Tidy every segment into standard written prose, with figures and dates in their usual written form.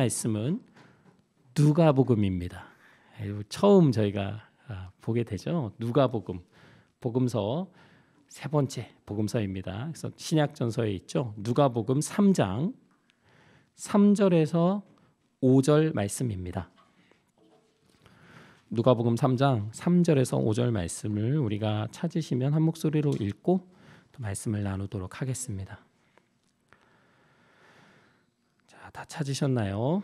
말씀은 누가복음입니다. 처음 저희가 보게 되죠. 누가복음, 복음서 세 번째 복음서입니다. 그래서 신약전서에 있죠. 누가복음 3장 3절에서 5절 말씀입니다. 누가복음 3장 3절에서 5절 말씀을 우리가 찾으시면 한 목소리로 읽고 또 말씀을 나누도록 하겠습니다. 자, 다 찾으셨나요?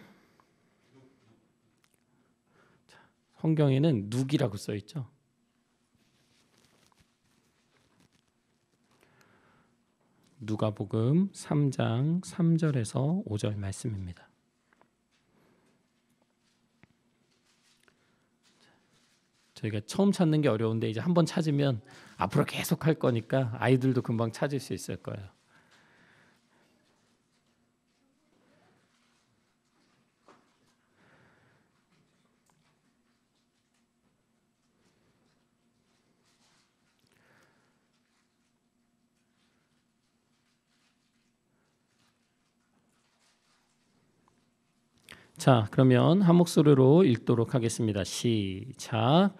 자, 성경에는 누기라고 써 있죠. 누가복음 3장 3절에서 5절 말씀입니다. 저희가 처음 찾는 게 어려운데 이제 한번 찾으면 앞으로 계속 할 거니까 아이들도 금방 찾을 수 있을 거예요. 자, 그러면 한 목소리로 읽도록 하겠습니다. 시작.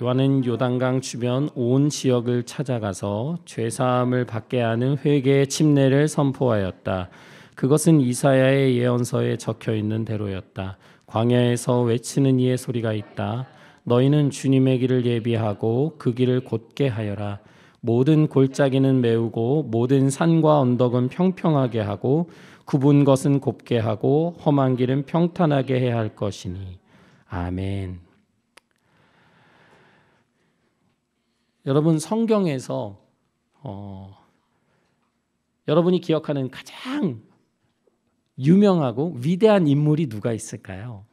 요한은 요단강 주변 온 지역을 찾아가서 죄사함을 받게 하는 회개의 침례를 선포하였다. 그것은 이사야의 예언서에 적혀 있는 대로였다. 광야에서 외치는 이의 소리가 있다. 너희는 주님의 길을 예비하고 그 길을 곧게 하여라. 모든 골짜기는 메우고 모든 산과 언덕은 평평하게 하고 굽은 것은 곱게 하고 험한 길은 평탄하게 해야 할 것이니. 아멘. 여러분, 성경에서 여러분이 기억하는 가장 유명하고 위대한 인물이 누가 있을까요?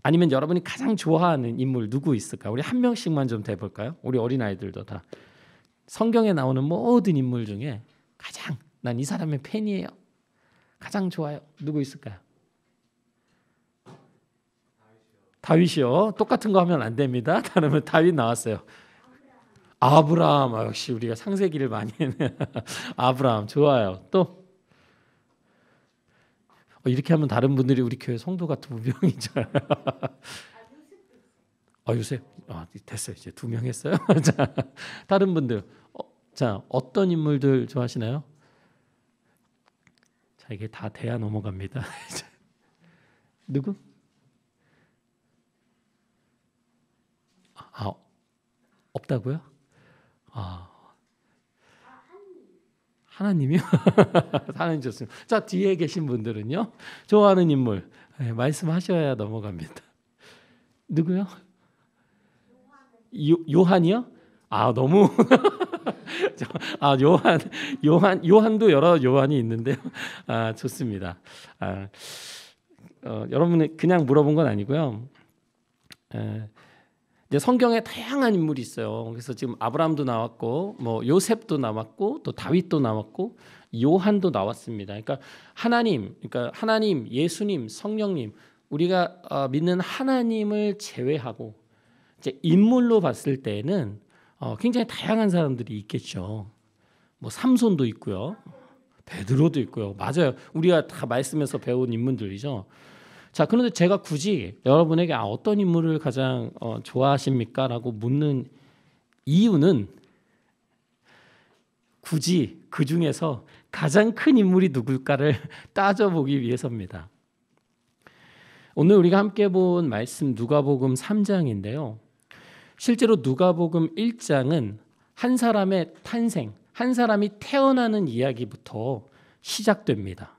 아니면 여러분이 가장 좋아하는 인물 누구 있을까요? 우리 한 명씩만 좀 대볼까요? 우리 어린아이들도 다. 성경에 나오는 모든 인물 중에 가장 난 이 사람의 팬이에요. 가장 좋아요. 누구 있을까요? 다윗이요. 똑같은 거 하면 안 됩니다. 다르면 다윗 나왔어요. 아브라함. 역시 우리가 상세기를 많이 했네. 아브라함 좋아요. 또 이렇게 하면 다른 분들이 우리 교회 성도가 2명이죠. 요셉. 됐어요. 이제 2명 했어요. 자, 다른 분들. 자, 어떤 인물들 좋아하시나요? 자, 이게 다 돼야 넘어갑니다. 누구? 없다고요? 하나님이요? 하나님 좋습니다. 자, 뒤에 계신 분들은요? 좋아하는 인물 말씀하셔야 넘어갑니다. 누구요? 요한이요? 너무 요한도 여러 요한이 있는데요. 좋습니다. 여러분이 그냥 물어본 건 아니고요. 이제 성경에 다양한 인물이 있어요. 그래서 지금 아브라함도 나왔고, 요셉도 나왔고, 또 다윗도 나왔고, 요한도 나왔습니다. 그러니까 하나님, 예수님, 성령님, 우리가 믿는 하나님을 제외하고 이제 인물로 봤을 때는 굉장히 다양한 사람들이 있겠죠. 삼손도 있고요, 베드로도 있고요. 맞아요. 우리가 다 말씀에서 배운 인물들이죠. 자, 그런데 제가 굳이 여러분에게 어떤 인물을 가장 좋아하십니까? 라고 묻는 이유는 굳이 그 중에서 가장 큰 인물이 누굴까를 따져보기 위해서입니다. 오늘 우리가 함께 본 말씀 누가복음 3장인데요. 실제로 누가복음 1장은 한 사람의 탄생, 한 사람이 태어나는 이야기부터 시작됩니다.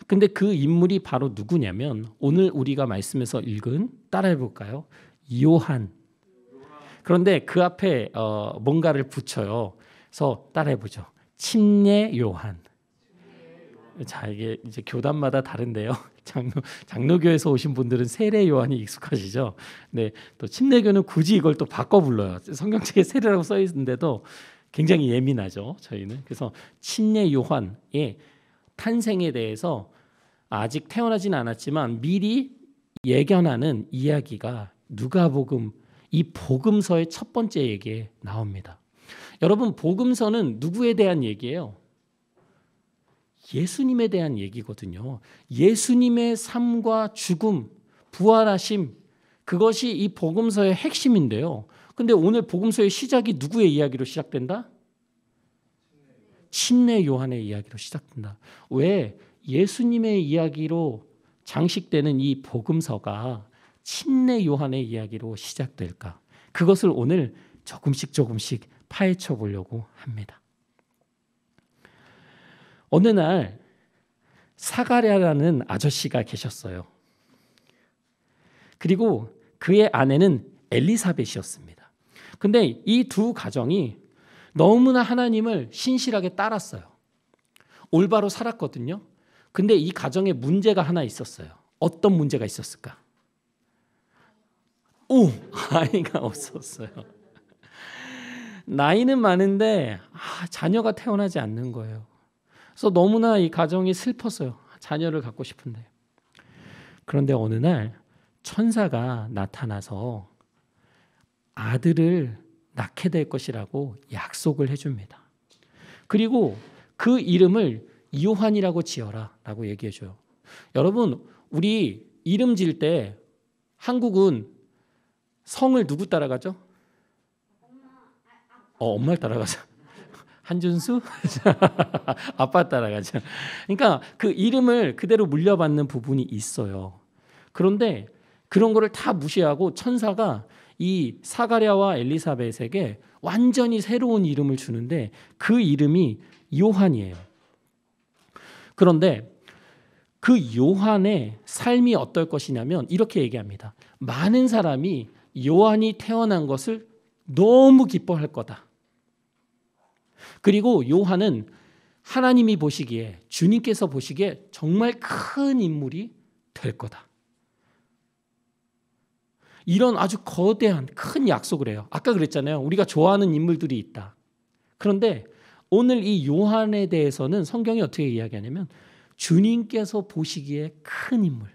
근데 그 인물이 바로 누구냐면 오늘 우리가 말씀에서 읽은, 따라해 볼까요? 요한. 그런데 그 앞에 뭔가를 붙여요. 그래서 따라해 보죠. 침례 요한. 자, 이게 이제 교단마다 다른데요. 장로교에서 오신 분들은 세례 요한이 익숙하시죠. 네, 또 침례교는 굳이 이걸 또 바꿔 불러요. 성경책에 세례라고 써 있는데도 굉장히 예민하죠, 저희는. 그래서 침례 요한의 탄생에 대해서 아직 태어나지는 않았지만 미리 예견하는 이야기가 누가복음, 이 복음서의 첫 번째 얘기에 나옵니다. 여러분, 복음서는 누구에 대한 얘기예요? 예수님에 대한 얘기거든요. 예수님의 삶과 죽음, 부활하심, 그것이 이 복음서의 핵심인데요. 근데 오늘 복음서의 시작이 누구의 이야기로 시작된다? 침례 요한의 이야기로 시작된다. 왜 예수님의 이야기로 장식되는 이 복음서가 침례 요한의 이야기로 시작될까? 그것을 오늘 조금씩 파헤쳐 보려고 합니다. 어느 날 사가랴라는 아저씨가 계셨어요. 그리고 그의 아내는 엘리사벳이었습니다. 근데 이 두 가정이 너무나 하나님을 신실하게 따랐어요. 올바로 살았거든요. 근데 이 가정에 문제가 하나 있었어요. 어떤 문제가 있었을까? 아이가 없었어요. 나이는 많은데 자녀가 태어나지 않는 거예요. 그래서 너무나 이 가정이 슬펐어요. 자녀를 갖고 싶은데. 그런데 어느 날 천사가 나타나서 아들을 낳게 될 것이라고 약속을 해줍니다. 그리고 그 이름을 요한이라고 지어라 라고 얘기해줘요. 여러분, 우리 이름 지을 때 한국은 성을 누구 따라가죠? 엄마를 따라가죠. 한준수? 아빠 따라가죠. 그러니까 그 이름을 그대로 물려받는 부분이 있어요. 그런데 그런 거를 다 무시하고 천사가 이 사가랴와 엘리사벳에게 완전히 새로운 이름을 주는데 그 이름이 요한이에요. 그런데 그 요한의 삶이 어떨 것이냐면 이렇게 얘기합니다. 많은 사람이 요한이 태어난 것을 너무 기뻐할 거다. 그리고 요한은 하나님이 보시기에, 주님께서 보시기에 정말 큰 인물이 될 거다. 이런 아주 거대한 큰 약속을 해요. 아까 그랬잖아요. 우리가 좋아하는 인물들이 있다. 그런데 오늘 이 요한에 대해서는 성경이 어떻게 이야기하냐면 주님께서 보시기에 큰 인물.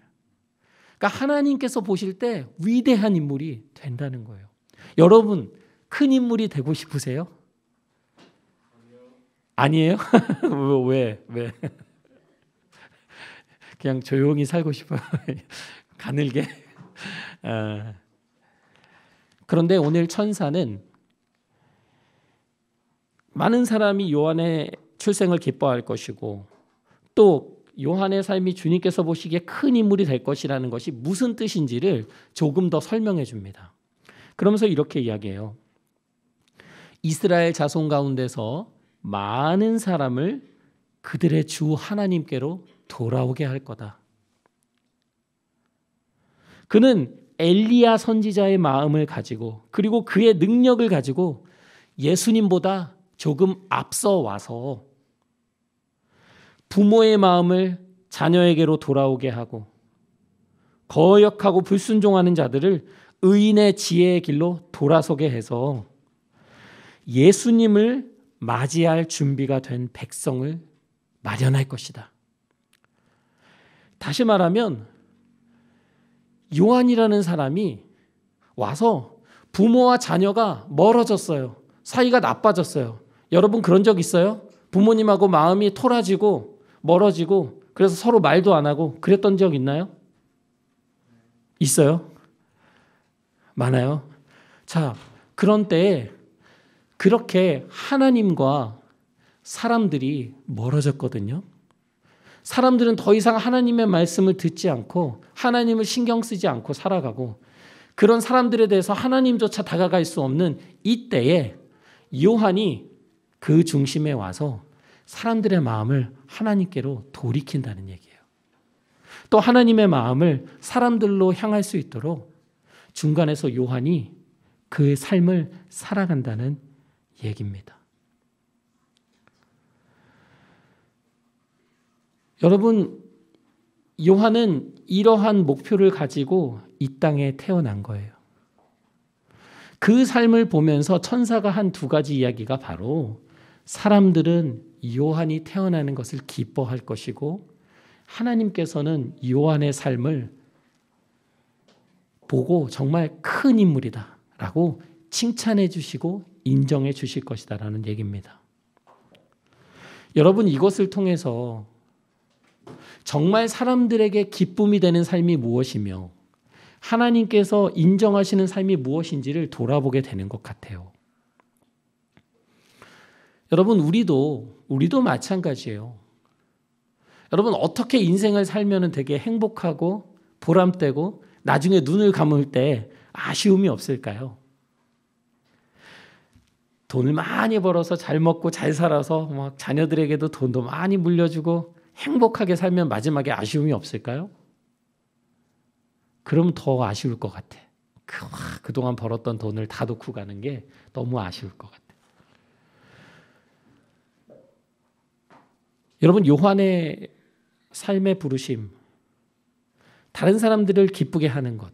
그러니까 하나님께서 보실 때 위대한 인물이 된다는 거예요. 여러분, 큰 인물이 되고 싶으세요? 아니에요? 왜? 그냥 조용히 살고 싶어요. 가늘게. 그런데 오늘 천사는 많은 사람이 요한의 출생을 기뻐할 것이고 또 요한의 삶이 주님께서 보시기에 큰 인물이 될 것이라는 것이 무슨 뜻인지를 조금 더 설명해 줍니다. 그러면서 이렇게 이야기해요. 이스라엘 자손 가운데서 많은 사람을 그들의 주 하나님께로 돌아오게 할 거다. 그는 엘리야 선지자의 마음을 가지고 그리고 그의 능력을 가지고 예수님보다 조금 앞서 와서 부모의 마음을 자녀에게로 돌아오게 하고 거역하고 불순종하는 자들을 의인의 지혜의 길로 돌아서게 해서 예수님을 맞이할 준비가 된 백성을 마련할 것이다. 다시 말하면 요한이라는 사람이 와서 부모와 자녀가 멀어졌어요. 사이가 나빠졌어요. 여러분 그런 적 있어요? 부모님하고 마음이 토라지고 멀어지고 그래서 서로 말도 안 하고 그랬던 적 있나요? 있어요? 많아요? 자, 그런 때에 그렇게 하나님과 사람들이 멀어졌거든요. 사람들은 더 이상 하나님의 말씀을 듣지 않고 하나님을 신경 쓰지 않고 살아가고 그런 사람들에 대해서 하나님조차 다가갈 수 없는 이때에 요한이 그 중심에 와서 사람들의 마음을 하나님께로 돌이킨다는 얘기예요. 또 하나님의 마음을 사람들로 향할 수 있도록 중간에서 요한이 그의 삶을 살아간다는 얘기입니다. 여러분, 요한은 이러한 목표를 가지고 이 땅에 태어난 거예요. 그 삶을 보면서 천사가 한 두 가지 이야기가 바로 사람들은 요한이 태어나는 것을 기뻐할 것이고 하나님께서는 요한의 삶을 보고 정말 큰 인물이다 라고 칭찬해 주시고 인정해 주실 것이다 라는 얘기입니다. 여러분 이것을 통해서 정말 사람들에게 기쁨이 되는 삶이 무엇이며 하나님께서 인정하시는 삶이 무엇인지를 돌아보게 되는 것 같아요. 여러분, 우리도 마찬가지예요. 여러분, 어떻게 인생을 살면 되게 행복하고 보람되고 나중에 눈을 감을 때 아쉬움이 없을까요? 돈을 많이 벌어서 잘 먹고 잘 살아서 막 자녀들에게도 돈도 많이 물려주고 행복하게 살면 마지막에 아쉬움이 없을까요? 그럼 더 아쉬울 것 같아. 그동안 벌었던 돈을 다 놓고 가는 게 너무 아쉬울 것 같아. 여러분, 요한의 삶의 부르심, 다른 사람들을 기쁘게 하는 것,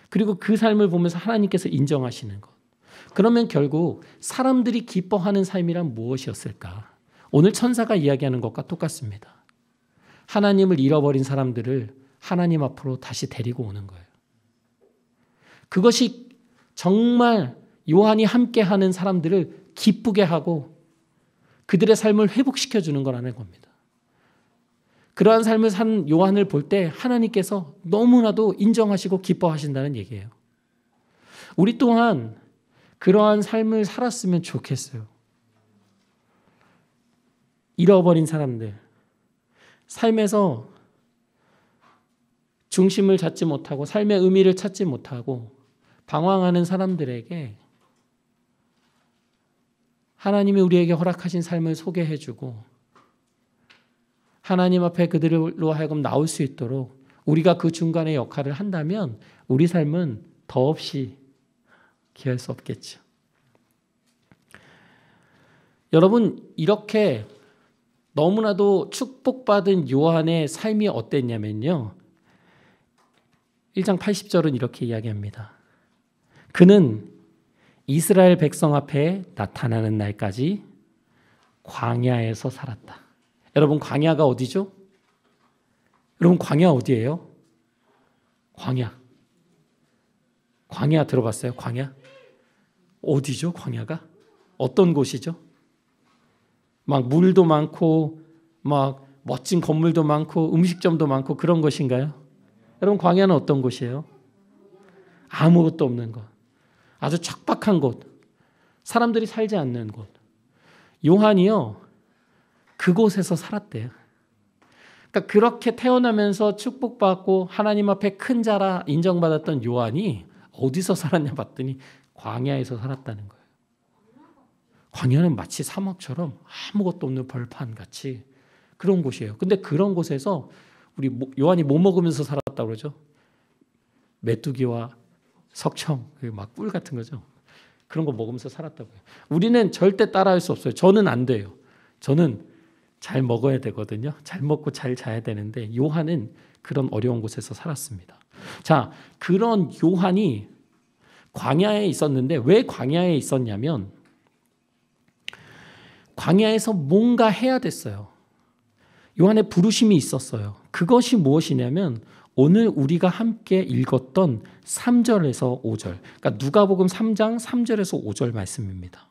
그리고 그 삶을 보면서 하나님께서 인정하시는 것. 그러면 결국 사람들이 기뻐하는 삶이란 무엇이었을까? 오늘 천사가 이야기하는 것과 똑같습니다. 하나님을 잃어버린 사람들을 하나님 앞으로 다시 데리고 오는 거예요. 그것이 정말 요한이 함께하는 사람들을 기쁘게 하고 그들의 삶을 회복시켜 주는 거라는 겁니다. 그러한 삶을 산 요한을 볼 때 하나님께서 너무나도 인정하시고 기뻐하신다는 얘기예요. 우리 또한 그러한 삶을 살았으면 좋겠어요. 잃어버린 사람들, 삶에서 중심을 찾지 못하고 삶의 의미를 찾지 못하고 방황하는 사람들에게 하나님이 우리에게 허락하신 삶을 소개해주고 하나님 앞에 그들로 하여금 나올 수 있도록 우리가 그 중간의 역할을 한다면 우리 삶은 더없이 귀할 수 없겠죠. 여러분, 이렇게 너무나도 축복받은 요한의 삶이 어땠냐면요. 1장 80절은 이렇게 이야기합니다. 그는 이스라엘 백성 앞에 나타나는 날까지 광야에서 살았다. 여러분, 광야가 어디죠? 여러분, 광야 어디예요? 광야. 광야 들어봤어요? 광야? 어디죠? 광야가? 어떤 곳이죠? 막 물도 많고 막 멋진 건물도 많고 음식점도 많고 그런 곳인가요? 여러분, 광야는 어떤 곳이에요? 아무것도 없는 곳. 아주 척박한 곳. 사람들이 살지 않는 곳. 요한이요, 그곳에서 살았대요. 그러니까 그렇게 태어나면서 축복받고 하나님 앞에 큰 자라 인정받았던 요한이 어디서 살았냐 봤더니 광야에서 살았다는 거예요. 광야는 마치 사막처럼 아무것도 없는 벌판 같이 그런 곳이에요. 근데 그런 곳에서 우리 요한이 뭐 먹으면서 살았다고 그러죠? 메뚜기와 석청, 막 꿀 같은 거죠. 그런 거 먹으면서 살았다고요. 우리는 절대 따라할 수 없어요. 저는 안 돼요. 저는 잘 먹어야 되거든요. 잘 먹고 잘 자야 되는데 요한은 그런 어려운 곳에서 살았습니다. 자, 그런 요한이 광야에 있었는데 왜 광야에 있었냐면 광야에서 뭔가 해야 됐어요. 요한의 부르심이 있었어요. 그것이 무엇이냐면 오늘 우리가 함께 읽었던 3절에서 5절. 그러니까 누가복음 3장 3절에서 5절 말씀입니다.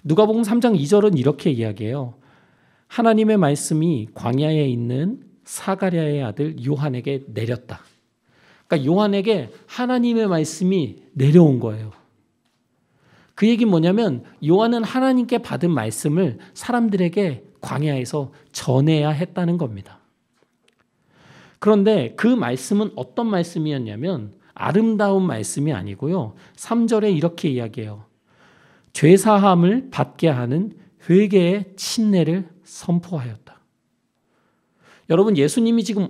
누가복음 3장 2절은 이렇게 이야기해요. 하나님의 말씀이 광야에 있는 사가랴의 아들 요한에게 내렸다. 그러니까 요한에게 하나님의 말씀이 내려온 거예요. 그 얘기는 뭐냐면 요한은 하나님께 받은 말씀을 사람들에게 광야에서 전해야 했다는 겁니다. 그런데 그 말씀은 어떤 말씀이었냐면 아름다운 말씀이 아니고요. 3절에 이렇게 이야기해요. 죄사함을 받게 하는 회개의 침례를 선포하였다. 여러분, 예수님이 지금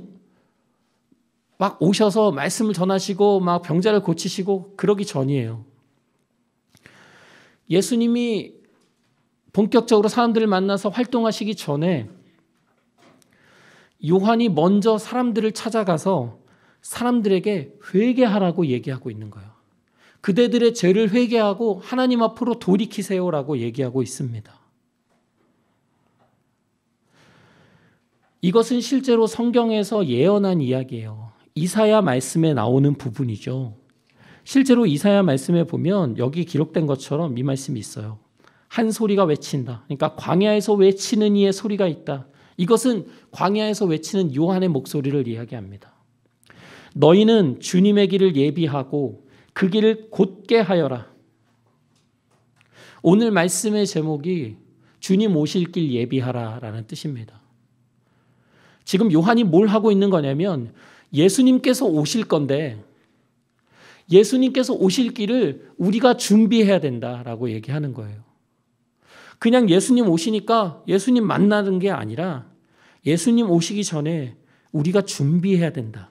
막 오셔서 말씀을 전하시고 막 병자를 고치시고 그러기 전이에요. 예수님이 본격적으로 사람들을 만나서 활동하시기 전에 요한이 먼저 사람들을 찾아가서 사람들에게 회개하라고 얘기하고 있는 거예요. 그대들의 죄를 회개하고 하나님 앞으로 돌이키세요라고 얘기하고 있습니다. 이것은 실제로 성경에서 예언한 이야기예요. 이사야 말씀에 나오는 부분이죠. 실제로 이사야 말씀에 보면 여기 기록된 것처럼 이 말씀이 있어요. 한 소리가 외친다. 그러니까 광야에서 외치는 이의 소리가 있다. 이것은 광야에서 외치는 요한의 목소리를 이야기합니다. 너희는 주님의 길을 예비하고 그 길을 곧게 하여라. 오늘 말씀의 제목이 주님 오실 길 예비하라라는 뜻입니다. 지금 요한이 뭘 하고 있는 거냐면 예수님께서 오실 건데 예수님께서 오실 길을 우리가 준비해야 된다라고 얘기하는 거예요. 그냥 예수님 오시니까 예수님 만나는 게 아니라 예수님 오시기 전에 우리가 준비해야 된다.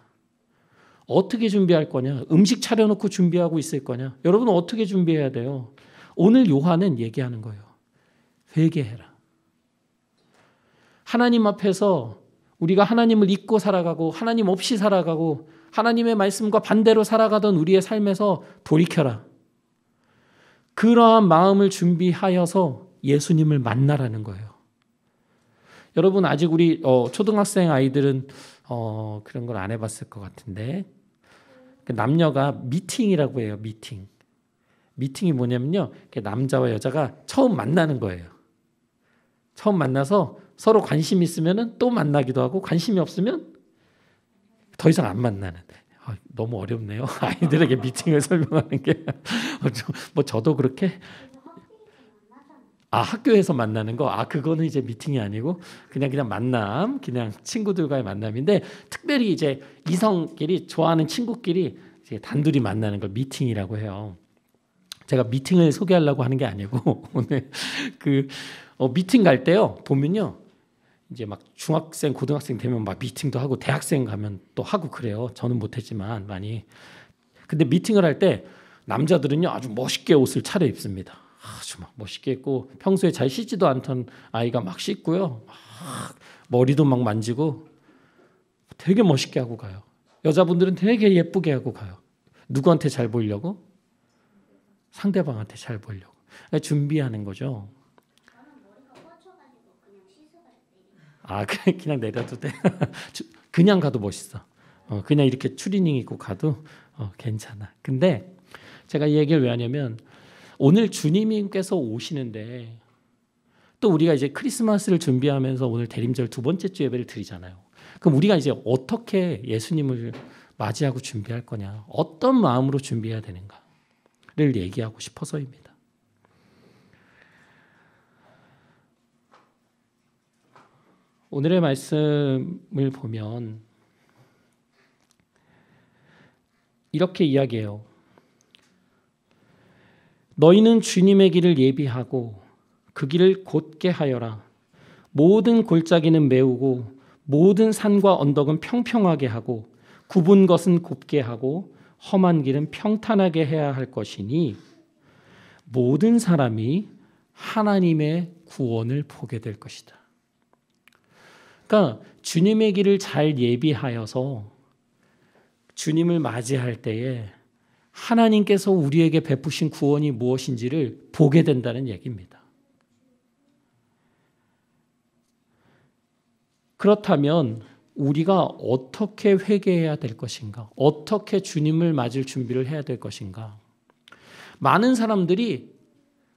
어떻게 준비할 거냐? 음식 차려놓고 준비하고 있을 거냐? 여러분 어떻게 준비해야 돼요? 오늘 요한은 얘기하는 거예요. 회개해라. 하나님 앞에서 우리가 하나님을 잊고 살아가고 하나님 없이 살아가고 하나님의 말씀과 반대로 살아가던 우리의 삶에서 돌이켜라. 그러한 마음을 준비하여서 예수님을 만나라는 거예요. 여러분 아직 우리 초등학생 아이들은 그런 걸 안 해봤을 것 같은데 남녀가 미팅이라고 해요. 미팅이 뭐냐면요. 남자와 여자가 처음 만나는 거예요. 처음 만나서 서로 관심이 있으면 또 만나기도 하고 관심이 없으면 더 이상 안 만나는. 너무 어렵네요. 아이들에게 미팅을 설명하는 게. 뭐 저도 그렇게. 학교에서 만나는 거. 그거는 이제 미팅이 아니고 그냥 만남, 그냥 친구들과의 만남인데 특별히 이제 이성끼리 좋아하는 친구끼리 이제 단둘이 만나는 걸 미팅이라고 해요. 제가 미팅을 소개하려고 하는 게 아니고 오늘 미팅 갈 때요 보면요 이제 막 중학생, 고등학생 되면 막 미팅도 하고 대학생 가면 또 하고 그래요. 저는 못했지만 많이. 근데 미팅을 할 때 남자들은요 아주 멋있게 옷을 차려입습니다. 아주 막 멋있게 입고 평소에 잘 씻지도 않던 아이가 막 씻고요. 막 머리도 막 만지고 되게 멋있게 하고 가요. 여자분들은 되게 예쁘게 하고 가요. 누구한테 잘 보이려고? 상대방한테 잘 보이려고. 준비하는 거죠. 그냥 내려도 돼. 그냥 가도 멋있어. 그냥 이렇게 추리닝 입고 가도 괜찮아. 근데 제가 이 얘기를 왜 하냐면 오늘 주님께서 오시는데 또 우리가 이제 크리스마스를 준비하면서 오늘 대림절 두 번째 주 예배를 드리잖아요. 그럼 우리가 이제 어떻게 예수님을 맞이하고 준비할 거냐, 어떤 마음으로 준비해야 되는가를 얘기하고 싶어서입니다. 오늘의 말씀을 보면 이렇게 이야기해요. 너희는 주님의 길을 예비하고 그 길을 곧게 하여라. 모든 골짜기는 메우고 모든 산과 언덕은 평평하게 하고 굽은 것은 곱게 하고 험한 길은 평탄하게 해야 할 것이니 모든 사람이 하나님의 구원을 보게 될 것이다. 그러니까 주님의 길을 잘 예비하여서 주님을 맞이할 때에 하나님께서 우리에게 베푸신 구원이 무엇인지를 보게 된다는 얘기입니다. 그렇다면 우리가 어떻게 회개해야 될 것인가? 어떻게 주님을 맞을 준비를 해야 될 것인가? 많은 사람들이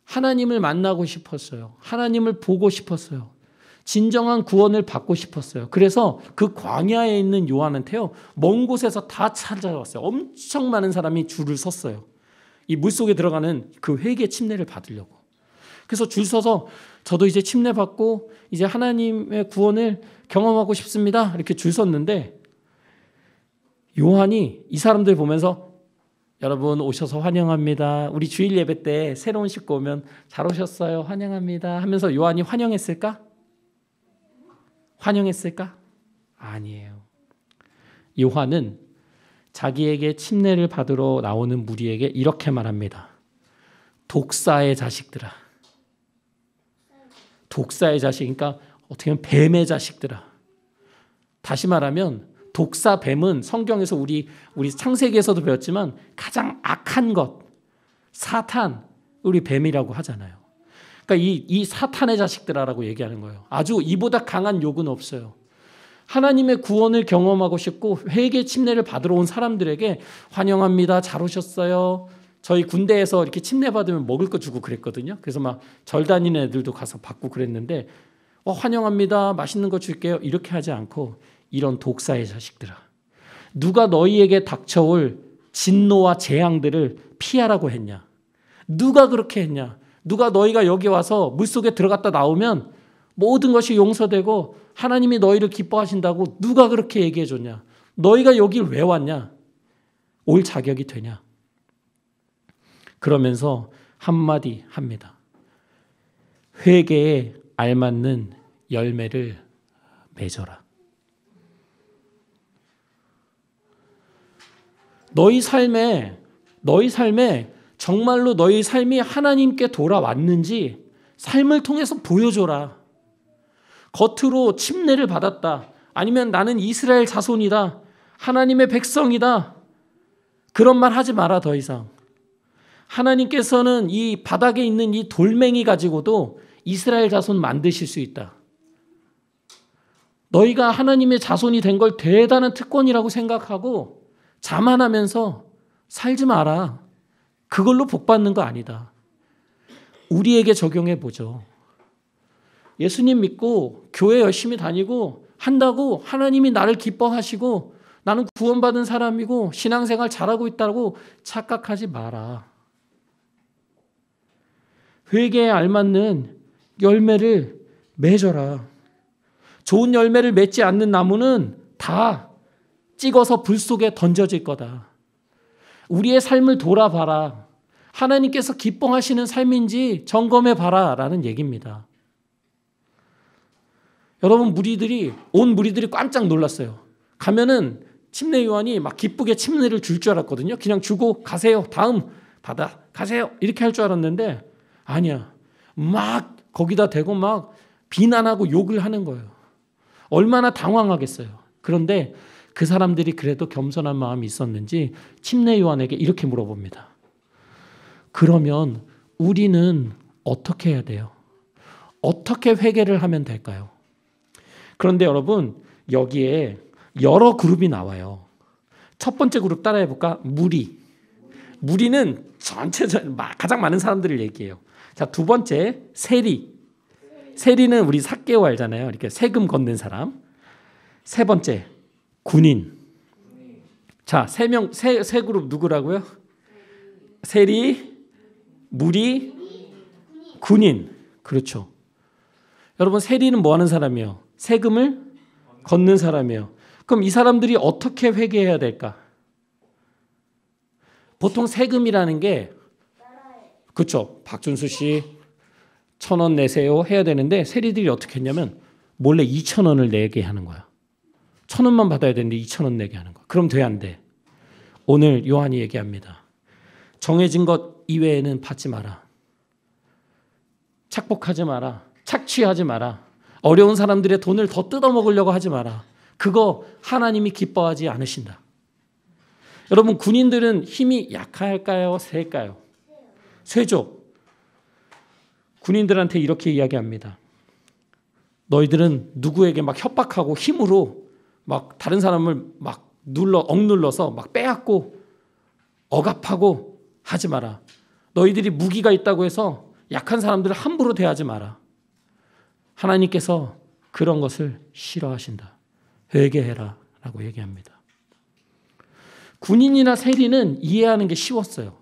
하나님을 만나고 싶었어요. 하나님을 보고 싶었어요. 진정한 구원을 받고 싶었어요. 그래서 그 광야에 있는 요한한테요, 먼 곳에서 다 찾아왔어요. 엄청 많은 사람이 줄을 섰어요. 이 물속에 들어가는 그 회개 침례를 받으려고. 그래서 줄 서서 저도 이제 침례 받고 이제 하나님의 구원을 경험하고 싶습니다. 이렇게 줄 섰는데 요한이 이 사람들 보면서 여러분 오셔서 환영합니다. 우리 주일 예배 때 새로운 식구 오면 잘 오셨어요. 환영합니다. 하면서 요한이 환영했을까? 환영했을까? 아니에요. 요한은 자기에게 침례를 받으러 나오는 무리에게 이렇게 말합니다. 독사의 자식들아. 독사의 자식, 그러니까 어떻게 보면 뱀의 자식들아. 다시 말하면 독사, 뱀은 성경에서 우리 창세기에서도 배웠지만 가장 악한 것, 사탄, 우리 뱀이라고 하잖아요. 그러니까 이 사탄의 자식들아라고 얘기하는 거예요. 아주 이보다 강한 욕은 없어요. 하나님의 구원을 경험하고 싶고 회개 침례를 받으러 온 사람들에게 환영합니다. 잘 오셨어요. 저희 군대에서 이렇게 침례 받으면 먹을 거 주고 그랬거든요. 그래서 막 절 다니는 애들도 가서 받고 그랬는데 환영합니다. 맛있는 거 줄게요. 이렇게 하지 않고 이런 독사의 자식들아. 누가 너희에게 닥쳐올 진노와 재앙들을 피하라고 했냐? 누가 그렇게 했냐? 누가 너희가 여기 와서 물속에 들어갔다 나오면 모든 것이 용서되고 하나님이 너희를 기뻐하신다고 누가 그렇게 얘기해 줬냐? 너희가 여길 왜 왔냐? 올 자격이 되냐? 그러면서 한마디 합니다. 회개에 알맞는 열매를 맺어라. 너희 삶에 정말로 너희 삶이 하나님께 돌아왔는지 삶을 통해서 보여줘라. 겉으로 침례를 받았다. 아니면 나는 이스라엘 자손이다. 하나님의 백성이다. 그런 말 하지 마라, 더 이상. 하나님께서는 이 바닥에 있는 이 돌멩이 가지고도 이스라엘 자손 만드실 수 있다. 너희가 하나님의 자손이 된 걸 대단한 특권이라고 생각하고 자만하면서 살지 마라. 그걸로 복 받는 거 아니다. 우리에게 적용해 보죠. 예수님 믿고 교회 열심히 다니고 한다고 하나님이 나를 기뻐하시고 나는 구원받은 사람이고 신앙생활 잘하고 있다고 착각하지 마라. 회개에 알맞는 열매를 맺어라. 좋은 열매를 맺지 않는 나무는 다 찍어서 불 속에 던져질 거다. 우리의 삶을 돌아봐라. 하나님께서 기뻐하시는 삶인지 점검해 봐라 라는 얘기입니다. 여러분, 온 무리들이 깜짝 놀랐어요. 가면은 침례 요한이 막 기쁘게 침례를 줄 줄 알았거든요. 그냥 주고 가세요. 다음 받아 가세요. 이렇게 할 줄 알았는데 아니야. 막 거기다 대고 막 비난하고 욕을 하는 거예요. 얼마나 당황하겠어요. 그런데 그 사람들이 그래도 겸손한 마음이 있었는지 침례 요한에게 이렇게 물어봅니다. 그러면 우리는 어떻게 해야 돼요? 어떻게 회개를 하면 될까요? 그런데 여러분, 여기에 여러 그룹이 나와요. 첫 번째 그룹 따라해 볼까? 무리는 전체적으로 가장 많은 사람들을 얘기해요. 자, 두 번째 세리는 우리 삭개오 알잖아요. 이렇게 세금 걷는 사람. 세 번째 군인. 자, 세 그룹 누구라고요? 세리, 무리, 군인. 그렇죠. 여러분, 세리는 뭐 하는 사람이에요? 세금을 걷는 사람이에요. 그럼 이 사람들이 어떻게 회개해야 될까? 보통 세금이라는 게 그렇죠. 박준수 씨 1,000원 내세요 해야 되는데 세리들이 어떻게 했냐면 몰래 2,000원을 내게 하는 거야. 1,000원만 받아야 되는데 2,000원 내게 하는 거야. 그럼 돼, 안 돼? 오늘 요한이 얘기합니다. 정해진 것 이외에는 받지 마라. 착복하지 마라. 착취하지 마라. 어려운 사람들의 돈을 더 뜯어먹으려고 하지 마라. 그거 하나님이 기뻐하지 않으신다. 여러분, 군인들은 힘이 약할까요? 세일까요? 쇠죠. 군인들한테 이렇게 이야기합니다. 너희들은 누구에게 막 협박하고 힘으로 막 다른 사람을 막 억눌러서 막 빼앗고 억압하고 하지 마라. 너희들이 무기가 있다고 해서 약한 사람들을 함부로 대하지 마라. 하나님께서 그런 것을 싫어하신다. 회개해라 라고 얘기합니다. 군인이나 세리는 이해하는 게 쉬웠어요.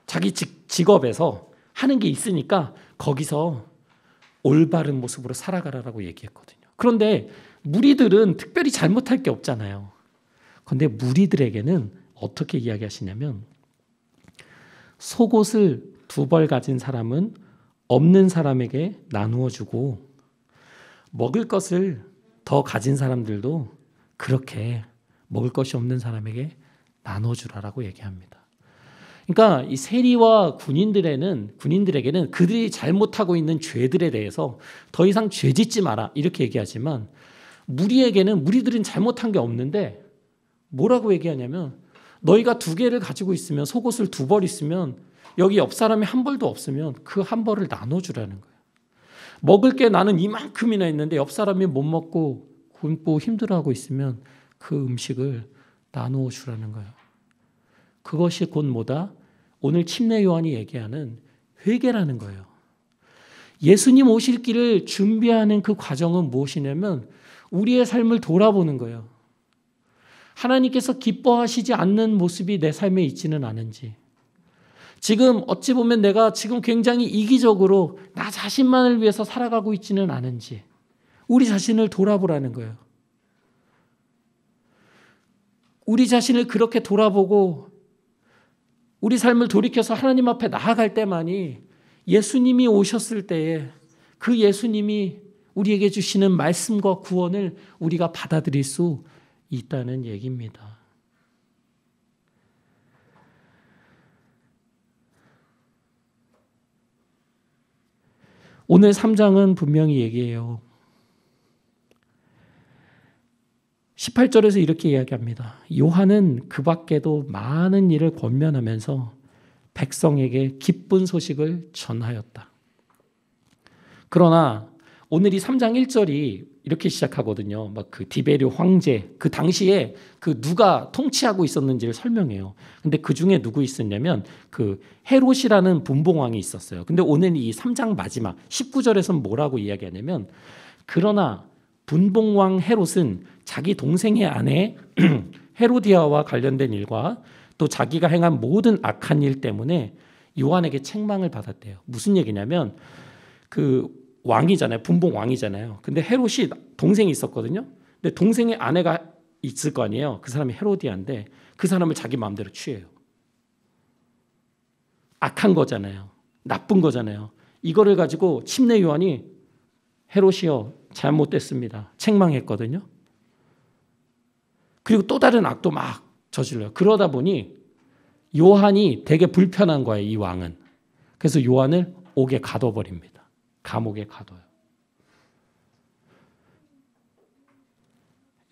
자기 직업에서 하는 게 있으니까 거기서 올바른 모습으로 살아가라라고 얘기했거든요. 그런데 무리들은 특별히 잘못할 게 없잖아요. 그런데 무리들에게는 어떻게 이야기하시냐면 속옷을 2벌 가진 사람은 없는 사람에게 나누어 주고 먹을 것을 더 가진 사람들도 그렇게 먹을 것이 없는 사람에게 나눠주라라고 얘기합니다. 그러니까 이 세리와 군인들에게는 그들이 잘못하고 있는 죄들에 대해서 더 이상 죄 짓지 마라 이렇게 얘기하지만 무리들은 잘못한 게 없는데 뭐라고 얘기하냐면 너희가 2개를 가지고 있으면 속옷을 2벌 있으면 여기 옆 사람이 1벌도 없으면 그 1벌을 나눠주라는 거예요. 먹을 게 나는 이만큼이나 있는데 옆 사람이 못 먹고 굶고 힘들어하고 있으면 그 음식을 나누어 주라는 거예요. 그것이 곧 뭐다? 오늘 침례 요한이 얘기하는 회개라는 거예요. 예수님 오실 길을 준비하는 그 과정은 무엇이냐면 우리의 삶을 돌아보는 거예요. 하나님께서 기뻐하시지 않는 모습이 내 삶에 있지는 않은지, 지금 어찌 보면 내가 지금 굉장히 이기적으로 나 자신만을 위해서 살아가고 있지는 않은지 우리 자신을 돌아보라는 거예요. 우리 자신을 그렇게 돌아보고 우리 삶을 돌이켜서 하나님 앞에 나아갈 때만이 예수님이 오셨을 때에 그 예수님이 우리에게 주시는 말씀과 구원을 우리가 받아들일 수 있다는 얘기입니다. 오늘 3장은 분명히 얘기해요. 18절에서 이렇게 이야기합니다. 요한은 그 밖에도 많은 일을 권면하면서 백성에게 기쁜 소식을 전하였다. 그러나 오늘 이 3장 1절이 이렇게 시작하거든요. 막 그 디베르 황제, 그 당시에 그 누가 통치하고 있었는지를 설명해요. 근데 그 중에 누구 있었냐면 그 헤롯이라는 분봉왕이 있었어요. 근데 오늘 이 3장 마지막 19절에서는 뭐라고 이야기하냐면, 그러나 분봉왕 헤롯은 자기 동생의 아내 헤로디아와 관련된 일과 또 자기가 행한 모든 악한 일 때문에 요한에게 책망을 받았대요. 무슨 얘기냐면 그 왕이잖아요. 분봉 왕이잖아요. 근데 헤롯이 동생이 있었거든요. 근데 동생의 아내가 있을 거 아니에요. 그 사람이 헤로디아인데 그 사람을 자기 마음대로 취해요. 악한 거잖아요. 나쁜 거잖아요. 이거를 가지고 침례 요한이 헤롯이요, 잘못됐습니다, 책망했거든요. 그리고 또 다른 악도 막 저질러요. 그러다 보니 요한이 되게 불편한 거예요, 이 왕은. 그래서 요한을 옥에 가둬버립니다. 감옥에 가둬요.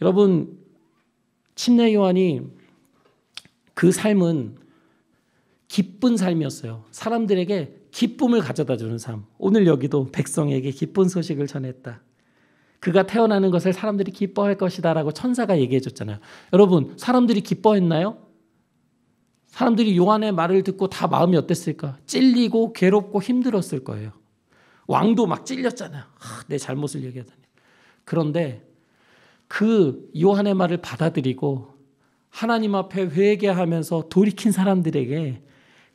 여러분, 침례 요한이 그 삶은 기쁜 삶이었어요. 사람들에게 기쁨을 가져다 주는 삶. 오늘 여기도 백성에게 기쁜 소식을 전했다. 그가 태어나는 것을 사람들이 기뻐할 것이다 라고 천사가 얘기해 줬잖아요. 여러분, 사람들이 기뻐했나요? 사람들이 요한의 말을 듣고 다 마음이 어땠을까? 찔리고 괴롭고 힘들었을 거예요. 왕도 막 찔렸잖아요. 내 잘못을 얘기하다니. 그런데 그 요한의 말을 받아들이고 하나님 앞에 회개하면서 돌이킨 사람들에게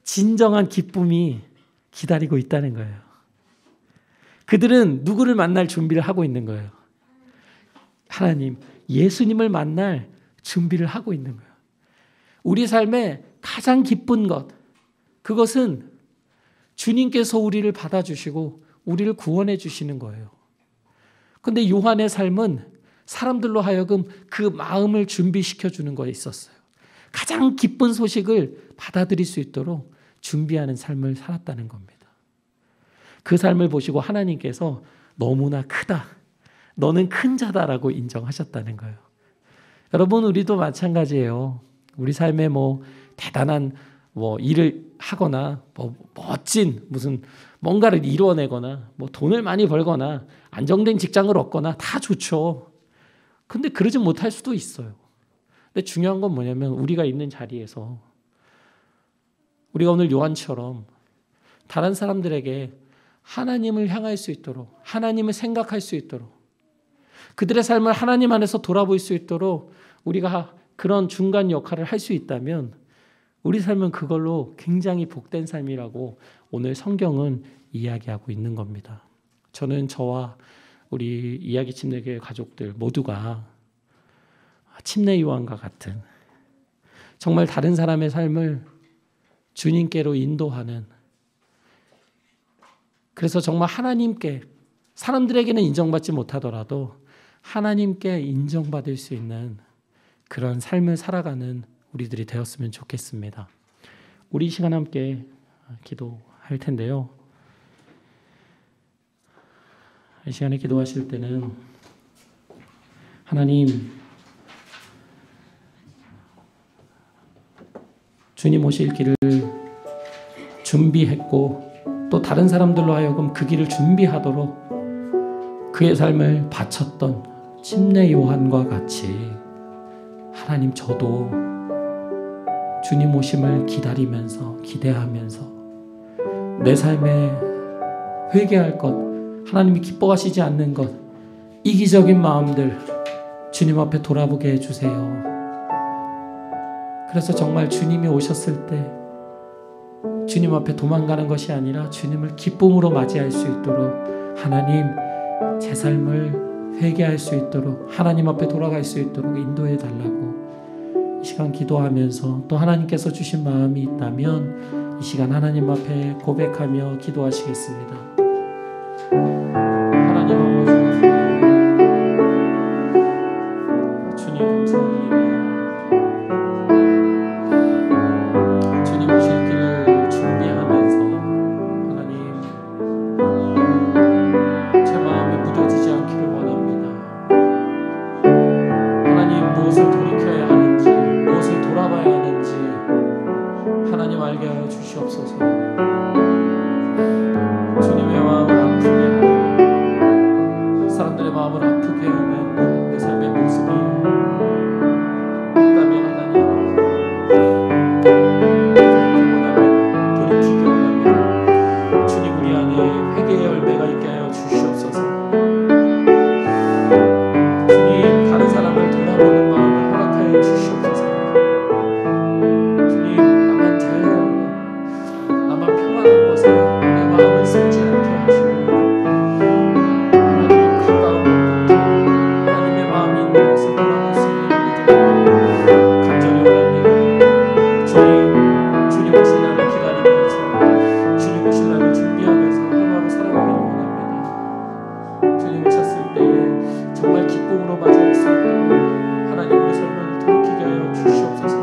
진정한 기쁨이 기다리고 있다는 거예요. 그들은 누구를 만날 준비를 하고 있는 거예요. 하나님, 예수님을 만날 준비를 하고 있는 거예요. 우리 삶의 가장 기쁜 것, 그것은 주님께서 우리를 받아주시고 우리를 구원해 주시는 거예요. 그런데 요한의 삶은 사람들로 하여금 그 마음을 준비시켜 주는 거에 있었어요. 가장 기쁜 소식을 받아들일 수 있도록 준비하는 삶을 살았다는 겁니다. 그 삶을 보시고 하나님께서 너무나 크다, 너는 큰 자다라고 인정하셨다는 거예요. 여러분, 우리도 마찬가지예요. 우리 삶에 대단한 일을 하거나 멋진 무슨 뭔가를 이루어내거나 돈을 많이 벌거나 안정된 직장을 얻거나 다 좋죠. 근데 그러지 못할 수도 있어요. 근데 중요한 건 뭐냐면 우리가 있는 자리에서 우리가 오늘 요한처럼 다른 사람들에게 하나님을 향할 수 있도록, 하나님을 생각할 수 있도록, 그들의 삶을 하나님 안에서 돌아볼 수 있도록 우리가 그런 중간 역할을 할 수 있다면 우리 삶은 그걸로 굉장히 복된 삶이라고 오늘 성경은 이야기하고 있는 겁니다. 저는 저와 우리 이야기 침례교회 가족들 모두가 침례 요한과 같은, 정말 다른 사람의 삶을 주님께로 인도하는, 그래서 정말 하나님께, 사람들에게는 인정받지 못하더라도 하나님께 인정받을 수 있는 그런 삶을 살아가는 우리들이 되었으면 좋겠습니다. 우리 이 시간 함께 기도할 텐데요. 이 시간에 기도하실 때는 하나님, 주님 오실 길을 준비했고 또 다른 사람들로 하여금 그 길을 준비하도록 그의 삶을 바쳤던 침례 요한과 같이 하나님, 저도 주님 오심을 기다리면서 기대하면서 내 삶에 회개할 것, 하나님이 기뻐하시지 않는 것, 이기적인 마음들 주님 앞에 돌아보게 해주세요. 그래서 정말 주님이 오셨을 때 주님 앞에 도망가는 것이 아니라 주님을 기쁨으로 맞이할 수 있도록, 하나님 제 삶을 회개할 수 있도록, 하나님 앞에 돌아갈 수 있도록 인도해 달라고 이 시간 기도하면서, 또 하나님께서 주신 마음이 있다면 이 시간 하나님 앞에 고백하며 기도하시겠습니다. 하나님 아버지, 주님 감사합니다. 주님 오실 길을 준비하면서 하나님 제 마음에 무뎌지지 않기를 원합니다. 하나님 무엇을 돌이켜야 하는지, 무엇을 돌아봐야 하는지 하나님 알게 하여 주시옵소서. 주님의 마음을 아프게 하고 사람들의 마음을 아프게 하는 내 삶의 모습이 있다면 하나님 돌이키기 원합니다. 주님 우리 안에 회개의 열매가 있게 하여 주시옵소서. 주님 다른 사람을 돌아보는 마음을 허락하여 주시옵소서. 주님 나만 잘 살고 나만 평안한 곳에 내 마음을 쏟지 않게 하시고 하나님 가까운 곳부터 하나님의 마음이 있는 곳을 돌아볼 수 있는 우리들에게 간절히 원합니다. 주님 오실 날을 기다리면서, 주님 오실 날을 준비하면서 하루하루 살아가기를 원합니다. 주님 오셨을 때에 정말 기쁨으로 맞이할 수 있도록 하나님 우리 삶을 돌이키게 하여 주시옵소서.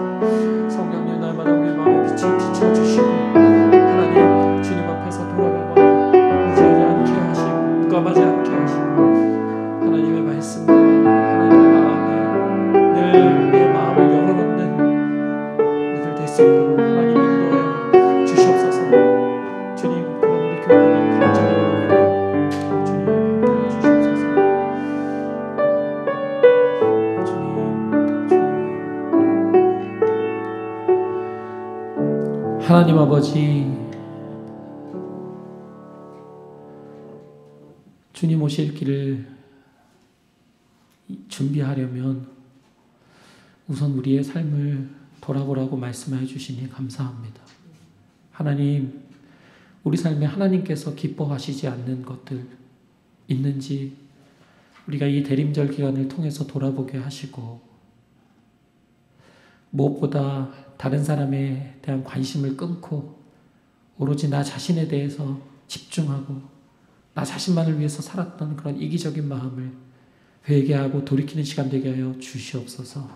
성령님 날마다 우리 마음에 빛을 비춰주시고 하나님 주님 앞에서 돌아가고 무지하지 않게 하시고 무감하지 않게 하시고 하나님의 말씀과 하나님의 마음에 늘 우리의 마음을 열어놓는 우리들 될 수 있도록 하나님 인도하여 주시옵소서. 주님 그런 우리 교회를 간절히 원합니다. 주님 함께하여 주시옵소서. 하나님 아버지, 주님 오실 길을 준비하려면 우선 우리의 삶을 돌아보라고 말씀해 주시니 감사합니다. 하나님, 우리 삶에 하나님께서 기뻐하시지 않는 것들 있는지 우리가 이 대림절 기간을 통해서 돌아보게 하시고, 무엇보다 다른 사람에 대한 관심을 끊고 오로지 나 자신에 대해서 집중하고 나 자신만을 위해서 살았던 그런 이기적인 마음을 회개하고 돌이키는 시간 되게 하여 주시옵소서.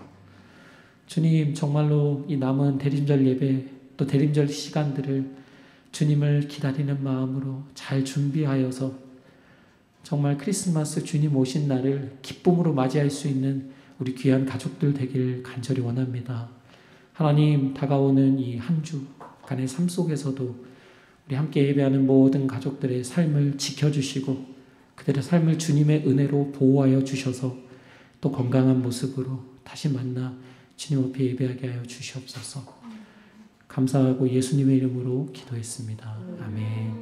주님, 정말로 이 남은 대림절 예배 또 대림절 시간들을 주님을 기다리는 마음으로 잘 준비하여서 정말 크리스마스 주님 오신 날을 기쁨으로 맞이할 수 있는 우리 귀한 가족들 되길 간절히 원합니다. 하나님, 다가오는 이 한 주간의 삶 속에서도 우리 함께 예배하는 모든 가족들의 삶을 지켜주시고 그들의 삶을 주님의 은혜로 보호하여 주셔서 또 건강한 모습으로 다시 만나 주님 앞에 예배하게 하여 주시옵소서. 감사하고 예수님의 이름으로 기도했습니다. 아멘.